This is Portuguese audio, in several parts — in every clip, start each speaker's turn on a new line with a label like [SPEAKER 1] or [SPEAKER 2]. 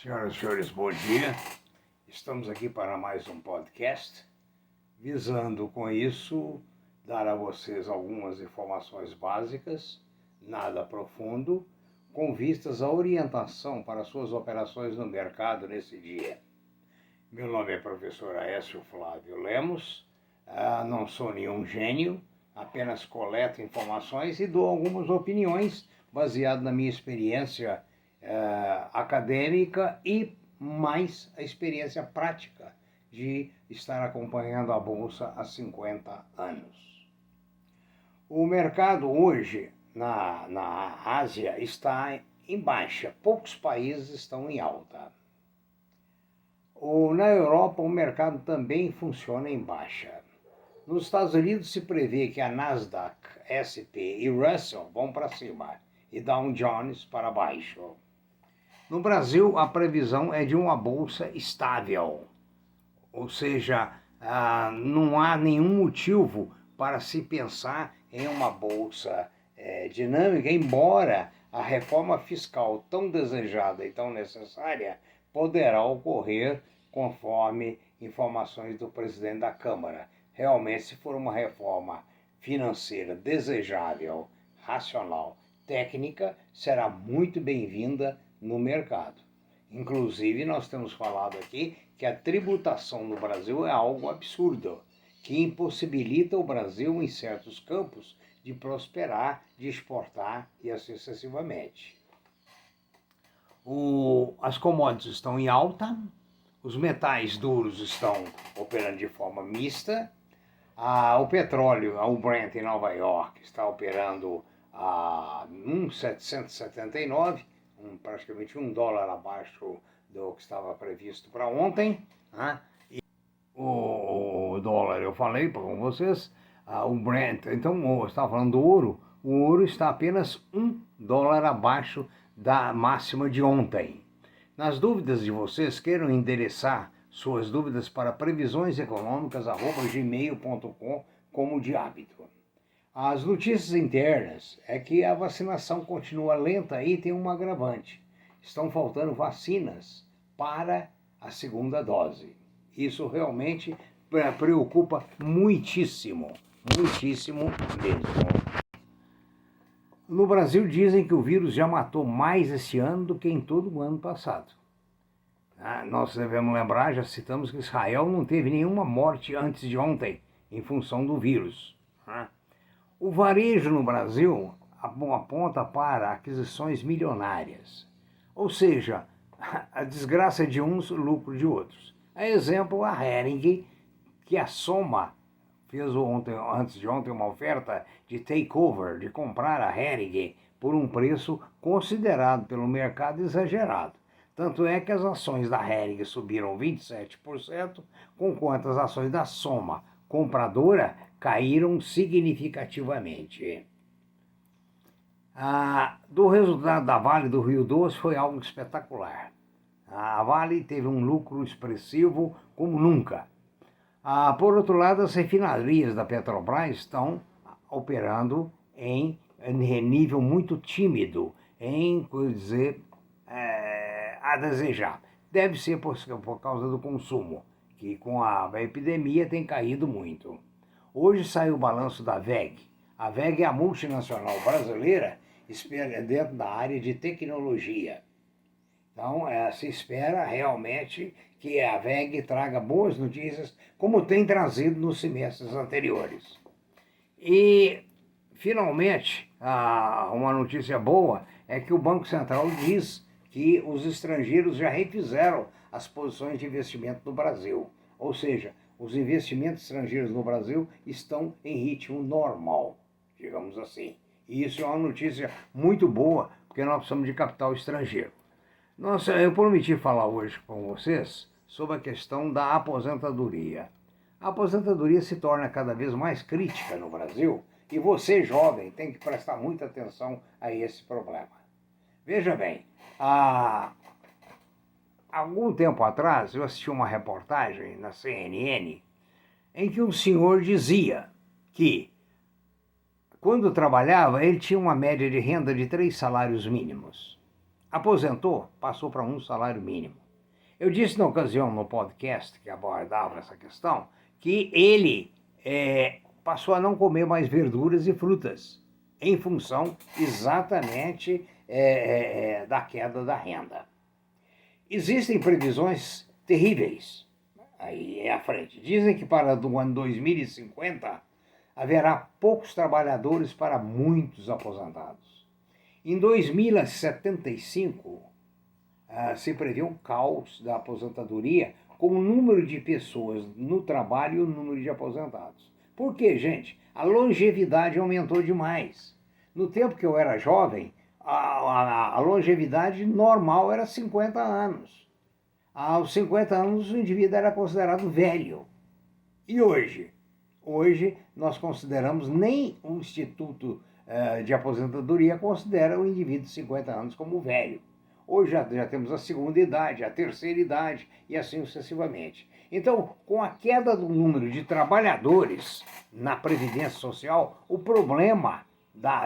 [SPEAKER 1] Senhoras e senhores, bom dia. Estamos aqui para mais um podcast, visando com isso dar a vocês algumas informações básicas, nada profundo, com vistas à orientação para suas operações no mercado nesse dia. Meu nome é professor Aécio Flávio Lemos, não sou nenhum gênio, apenas coleto informações e dou algumas opiniões baseadas na minha experiência acadêmica e mais a experiência prática de estar acompanhando a Bolsa há 50 anos. O mercado hoje na Ásia está em baixa, poucos países estão em alta. Na Europa o mercado também funciona em baixa. Nos Estados Unidos se prevê que a Nasdaq, S&P e Russell vão para cima e Dow Jones para baixo. No Brasil, a previsão é de uma bolsa estável, ou seja, não há nenhum motivo para se pensar em uma bolsa dinâmica, embora a reforma fiscal tão desejada e tão necessária poderá ocorrer conforme informações do presidente da Câmara. Realmente, se for uma reforma financeira desejável, racional, técnica, será muito bem-vinda no mercado. Inclusive, nós temos falado aqui que a tributação no Brasil é algo absurdo, que impossibilita o Brasil, em certos campos, de prosperar, de exportar e assim sucessivamente. As commodities estão em alta, os metais duros estão operando de forma mista, o petróleo, o Brent em Nova York, está operando a 1,779, praticamente $1 abaixo do que estava previsto para ontem. E o dólar, eu falei com vocês, o Brent, então eu estava falando do ouro, o ouro está apenas $1 abaixo da máxima de ontem. Nas dúvidas de vocês, queiram endereçar suas dúvidas para previsioneseconômicas@gmail.com, como de hábito. As notícias internas é que a vacinação continua lenta e tem um agravante. Estão faltando vacinas para a segunda dose. Isso realmente preocupa muitíssimo, muitíssimo mesmo. No Brasil dizem que o vírus já matou mais esse ano do que em todo o ano passado. Nós devemos lembrar, já citamos que Israel não teve nenhuma morte antes de ontem em função do vírus. O varejo no Brasil aponta para aquisições milionárias, ou seja, a desgraça de uns, o lucro de outros. A exemplo, a Hering, que a Soma fez antes de ontem uma oferta de takeover, de comprar a Hering por um preço considerado pelo mercado exagerado. Tanto é que as ações da Hering subiram 27%, enquanto as ações da Soma, compradora, caíram significativamente. Do resultado da Vale do Rio Doce foi algo espetacular. A Vale teve um lucro expressivo como nunca. Por outro lado, as refinarias da Petrobras estão operando em nível muito tímido, a desejar. Deve ser por causa do consumo, que com a epidemia tem caído muito. Hoje saiu o balanço da WEG. A WEG é a multinacional brasileira dentro da área de tecnologia. Então, se espera realmente que a WEG traga boas notícias, como tem trazido nos semestres anteriores. E, finalmente, uma notícia boa é que o Banco Central diz que os estrangeiros já refizeram as posições de investimento no Brasil. Ou seja, os investimentos estrangeiros no Brasil estão em ritmo normal, digamos assim. E isso é uma notícia muito boa, porque nós precisamos de capital estrangeiro. Eu prometi falar hoje com vocês sobre a questão da aposentadoria. A aposentadoria se torna cada vez mais crítica no Brasil e você, jovem, tem que prestar muita atenção a esse problema. Veja bem, algum tempo atrás eu assisti uma reportagem na CNN em que um senhor dizia que, quando trabalhava, ele tinha uma média de renda de 3 salários mínimos. aposentou, passou para um salário mínimo. Eu disse na ocasião, no podcast que abordava essa questão, que ele passou a não comer mais verduras e frutas, em função exatamente da queda da renda. Existem previsões terríveis aí à frente. Dizem que para o ano 2050 haverá poucos trabalhadores para muitos aposentados. Em 2075, se prevê um caos da aposentadoria com o número de pessoas no trabalho e o número de aposentados. Por quê, gente? A longevidade aumentou demais. No tempo que eu era jovem, a longevidade normal era 50 anos. Aos 50 anos, o indivíduo era considerado velho. E hoje? Hoje, nós consideramos, nem o Instituto de Aposentadoria considera o indivíduo de 50 anos como velho. Hoje já temos a segunda idade, a terceira idade e assim sucessivamente. Então, com a queda do número de trabalhadores na Previdência Social, o problema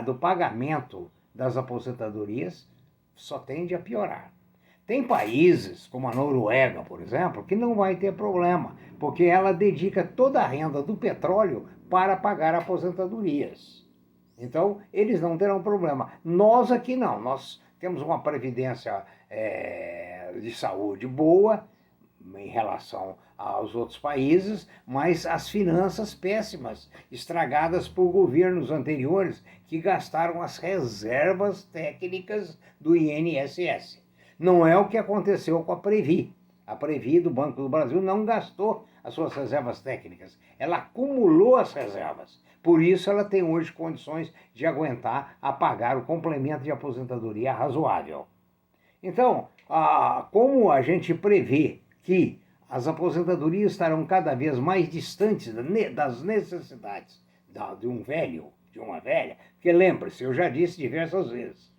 [SPEAKER 1] do pagamento das aposentadorias só tende a piorar. Tem países, como a Noruega, por exemplo, que não vai ter problema, porque ela dedica toda a renda do petróleo para pagar aposentadorias. Então, eles não terão problema. Nós aqui não, nós temos uma previdência de saúde boa em relação aos outros países, mas as finanças péssimas, estragadas por governos anteriores que gastaram as reservas técnicas do INSS. Não é o que aconteceu com a Previ. A Previ do Banco do Brasil não gastou as suas reservas técnicas, ela acumulou as reservas. Por isso ela tem hoje condições de aguentar a pagar o complemento de aposentadoria razoável. Então, como a gente prevê que as aposentadorias estarão cada vez mais distantes das necessidades de um velho, de uma velha, porque lembre-se, eu já disse diversas vezes,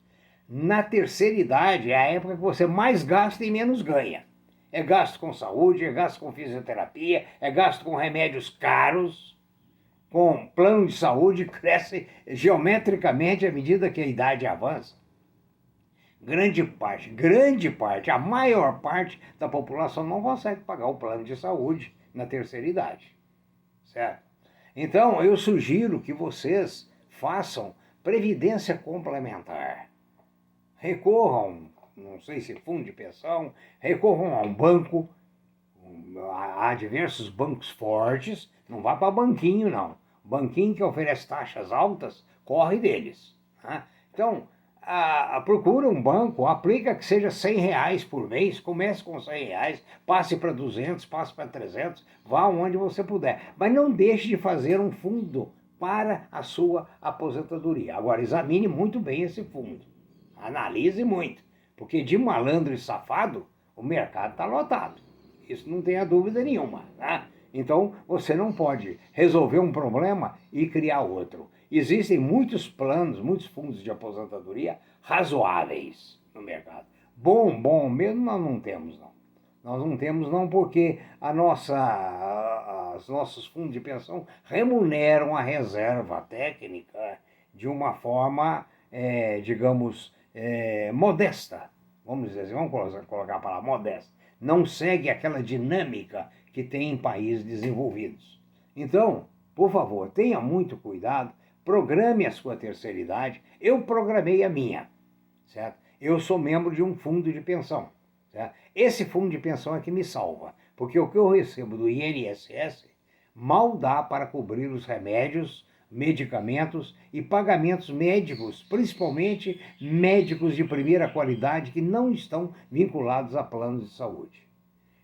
[SPEAKER 1] na terceira idade é a época que você mais gasta e menos ganha. É gasto com saúde, é gasto com fisioterapia, é gasto com remédios caros, com plano de saúde, cresce geometricamente à medida que a idade avança. Grande parte, a maior parte da população não consegue pagar o plano de saúde na terceira idade, certo? Então, eu sugiro que vocês façam previdência complementar. Recorram, não sei se fundo de pensão, recorram a um banco, há diversos bancos fortes, não vá para banquinho não. Banquinho que oferece taxas altas, corre deles. Né? Então, procura um banco, aplica que seja R$100 por mês, comece com R$100, passe para 200, passe para 300, vá onde você puder. Mas não deixe de fazer um fundo para a sua aposentadoria. Agora, examine muito bem esse fundo. Analise muito, porque de malandro e safado, o mercado está lotado. Isso não tenha dúvida nenhuma. Né? Então, você não pode resolver um problema e criar outro. Existem muitos planos, muitos fundos de aposentadoria razoáveis no mercado. Bom mesmo nós não temos, não. Nós não temos, não, porque os nossos fundos de pensão remuneram a reserva técnica de uma forma, digamos, modesta. Vamos dizer assim, vamos colocar a palavra modesta. Não segue aquela dinâmica que tem em países desenvolvidos. Então, por favor, tenha muito cuidado, programe a sua terceira idade. Eu programei a minha, certo? Eu sou membro de um fundo de pensão, certo? Esse fundo de pensão é que me salva, porque o que eu recebo do INSS mal dá para cobrir os remédios, medicamentos e pagamentos médicos, principalmente médicos de primeira qualidade que não estão vinculados a planos de saúde.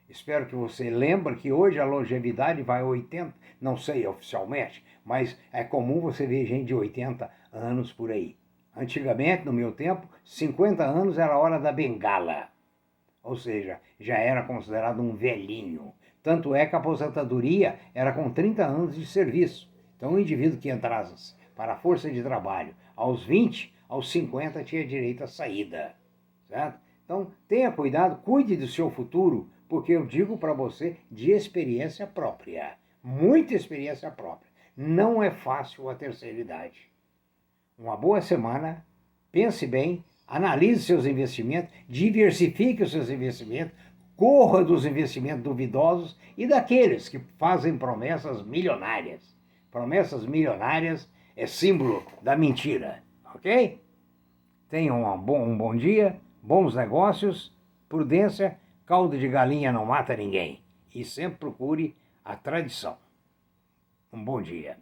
[SPEAKER 1] Espero que você lembre que hoje a longevidade vai a 80, não sei oficialmente, mas é comum você ver gente de 80 anos por aí. Antigamente, no meu tempo, 50 anos era a hora da bengala, ou seja, já era considerado um velhinho. Tanto é que a aposentadoria era com 30 anos de serviço. Então, o indivíduo que entrasse para a força de trabalho aos 20, aos 50 tinha direito à saída, certo? Então, tenha cuidado, cuide do seu futuro, porque eu digo para você de experiência própria, muita experiência própria. Não é fácil a terceira idade. Uma boa semana, pense bem, Analise seus investimentos, diversifique os seus investimentos, corra dos investimentos duvidosos e daqueles que fazem promessas milionárias. Promessas milionárias é símbolo da mentira, ok? Tenham um bom dia, bons negócios, prudência, caldo de galinha não mata ninguém. E sempre procure a tradição. Um bom dia.